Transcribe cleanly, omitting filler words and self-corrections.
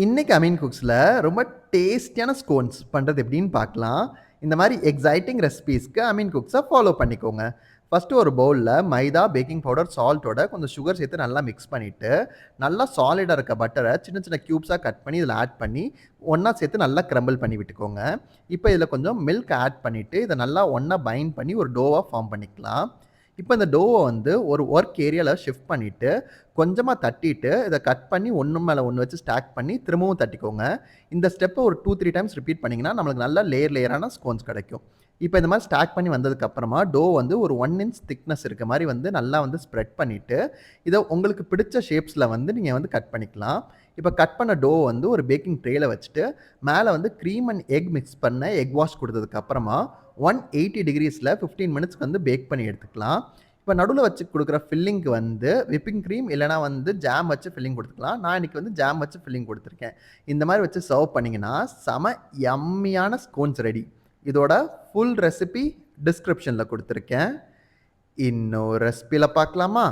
இன்னைக்கு அமீன் குக்ஸில் ரொம்ப டேஸ்டியான ஸ்கோன்ஸ் பண்ணுறது எப்படின்னு பார்க்கலாம். இந்த மாதிரி எக்ஸைட்டிங் ரெசிபீஸ்க்கு அமீன் குக்ஸை ஃபாலோ பண்ணிக்கோங்க. ஃபஸ்ட்டு ஒரு பவுலில் மைதா, பேக்கிங் பவுடர், சால்ட்டோட கொஞ்சம் சுகர் சேர்த்து நல்லா மிக்ஸ் பண்ணிவிட்டு, நல்லா சாலிடாக இருக்க பட்டரை சின்ன சின்ன க்யூப்ஸாக கட் பண்ணி இதில் ஆட் பண்ணி ஒன்றா சேர்த்து நல்லா க்ரம்பிள் பண்ணி விட்டுக்கோங்க. இப்போ இதில் கொஞ்சம் மில்க் ஆட் பண்ணிவிட்டு இதை நல்லா ஒன்றா பைண்ட் பண்ணி ஒரு டோவாக ஃபார்ம் பண்ணிக்கலாம். இப்போ இந்த டோவை வந்து ஒரு ஒர்க் ஏரியாவில் ஷிஃப்ட் பண்ணிவிட்டு கொஞ்சமாக தட்டிட்டு இதை கட் பண்ணி ஒன்று மேலே ஒன்று வச்சு ஸ்டாக் பண்ணி திரும்பவும் தட்டிக்கோங்க. இந்த ஸ்டெப்பை ஒரு 2-3 டைம்ஸ் ரிப்பீட் பண்ணிங்கன்னா நம்மளுக்கு நல்ல லேயரான ஸ்கோன்ஸ் கிடைக்கும். இப்போ இந்த மாதிரி ஸ்டாக் பண்ணி வந்ததுக்கப்புறமா டோ வந்து ஒரு 1 இன்ச் திக்னஸ் இருக்க மாதிரி வந்து நல்லா வந்து ஸ்ப்ரெட் பண்ணிவிட்டு இதை உங்களுக்கு பிடிச்ச ஷேப்ஸில் வந்து நீங்கள் வந்து கட் பண்ணிக்கலாம். இப்போ கட் பண்ண டோ வந்து ஒரு பேக்கிங் ட்ரேயில் வச்சுட்டு மேலே வந்து க்ரீம் அண்ட் எக் மிக்ஸ் பண்ண எக் வாஷ் கொடுத்ததுக்கப்புறமா 180 டிகிரிஸில் 15 மினிட்ஸ்க்கு வந்து பேக் பண்ணி எடுத்துக்கலாம். இப்போ நடுவில் வச்சு கொடுக்குற ஃபில்லிங்க்கு வந்து விப்பிங் க்ரீம் இல்லைனா வந்து ஜாம் வச்சு ஃபில்லிங் கொடுத்துக்கலாம். நான் இன்றைக்கி வந்து ஜாம் வச்சு ஃபில்லிங் கொடுத்துருக்கேன். இந்த மாதிரி வச்சு சர்வ் பண்ணிங்கன்னா செம யம்மியான ஸ்கோன்ஸ் ரெடி. இதோட ஃபுல் ரெசிபி டிஸ்கிரிப்ஷனில் கொடுத்துருக்கேன். இன்னொரு ரெசிபியில் பார்க்கலாமா?